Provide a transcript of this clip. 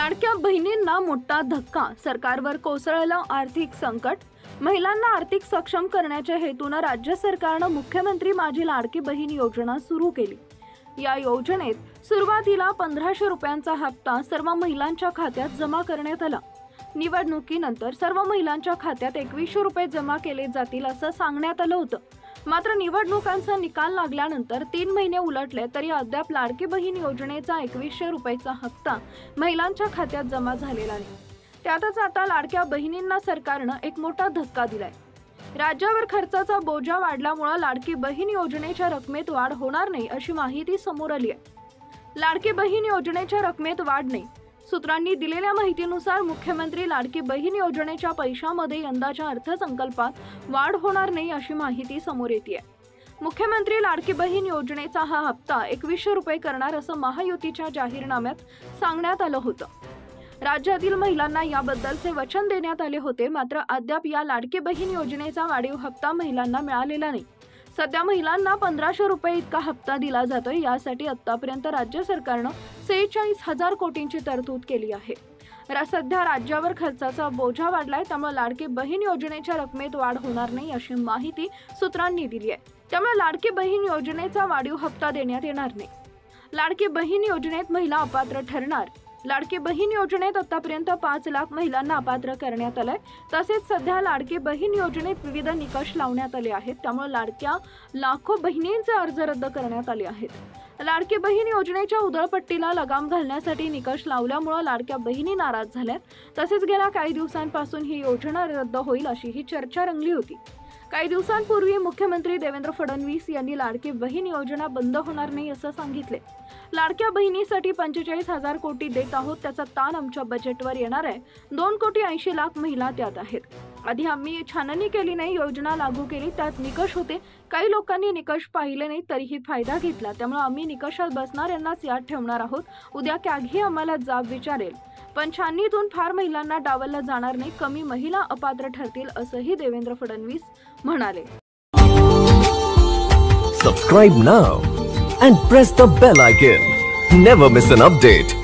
लाडक्या बहिणींना मोठा धक्का, सरकारवर कोसळलं आर्थिक संकट। महिलांना आर्थिक सक्षम करण्याच्या हेतूने राज्य सरकारने मुख्यमंत्री माझी लाडकी बहीण योजना सुरू केली। या योजनेत सुरुवातीला 1500 रुपयांचा हप्ता सर्व महिलांच्या खात्यात जमा करण्यात आला। निवडणुकीनंतर सर्व महिलांच्या खात्यात 2100 रुपये जमा केले जातील असं सांगण्यात आलं होतं। मात्र निवडणुकांचा निकाल लागल्यानंतर 3 महिने उलटले तरी अद्याप लाडकी बहीण योजनेचा 2100 रुपयाचा हप्ता महिलांच्या खात्यात जमा झालेला नाही। त्यातच आता लाडक्या बहिणींना सरकारने एक मोठा धक्का दिलाय। राज्यावर खर्चाचा बोजा वाढल्यामुळे लाडकी बहीण योजनेच्या रकमेत वाढ होणार नाही अशी माहिती समोर आली आहे। लाडकी बहीण योजनेच्या रकमेत वाढ नाही। सूत्रांनी दिलेल्या माहितीनुसार मुख्यमंत्री लाडकी बहीण योजनेच्या पैशामध्ये यंदाच्या अर्थसंकल्पात वाढ होणार नाही अशी माहिती समोर येते आहे। मुख्यमंत्री लाडकी बहीण योजनेचा हा हप्ता 2100 रुपये करणार असं महायुतीच्या जाहीरनाम्यात सांगण्यात आलं होतं। राज्यातील महिलांना याबद्दलचे वचन देण्यात आले होते, मात्र अद्याप या लाडकी बहीण योजनेचा वाढीव हप्ता महिलांना मिळालेला नाही। सध्या महिलांना 1500 रुपये इतका हप्ता दिला जातोय। यासाठी आतापर्यंत राज्य सरकारने 46,000 कोटींची तरतूद केली आहे। सध्या राज्यावर खर्चाचा बोजा वाढलाय, त्यामुळे लाडकी बहीण योजनेच्या रकमेत वाढ होणार नाही अशी माहिती सूत्रांनी दिली आहे। त्यामुळे लाडकी बहीण योजनेचा वाढीव हप्ता देण्यात येणार नाही। लाडकी बहीण योजनेत महिला अपात्र ठरणार। लाडकी बहीण योजनेत आतापर्यंत 5 लाख महिलांना अपात्र करण्यात आलंय। तसेच सध्या लाडकी बहीण योजनेत विविध निकष लावण्यात आले आहेत, त्यामुळे लाडक्या लाखो बहिणींचे अर्ज रद्द करण्यात आले आहेत। लाडकी बहीण योजनेच्या उधळपट्टीला लगाम घालण्यासाठी निकष लावल्यामुळे लाडक्या बहिणी नाराज झाल्यात। तसेच गेल्या काही दिवसांपासून ही योजना रद्द होईल अशी ही चर्चा रंगली होती। काही दिवसांपूर्वी मुख्यमंत्री देवेंद्र फडणवीस यांनी लाडकी बहीण योजना बंद होणार नाही असं सांगितले। लाडक्या बहिणीसाठी 45,000 कोटी देत आहोत, त्याचा ताण आमच्या बजेटवर येणार आहे। 2,80,00,000 महिला त्यात आहेत। आधी आम्ही छाननी केली नाही, योजना लागू केली, त्यात निकष होते। काही लोकांनी निकष पाहिले नाही तरीही फायदा घेतला, त्यामुळे आम्ही निकषात बसणाऱ्यांनाच याद ठेवणार आहोत। उद्या कॅगही आम्हाला जाब विचारेल, पण छाननीतून फार महिलांना डावललं जाणार नाही। कमी महिला अपात्र ठरतील असंही देवेंद्र फडणवीस म्हणाले। Subscribe now and press the bell icon. Never miss an update.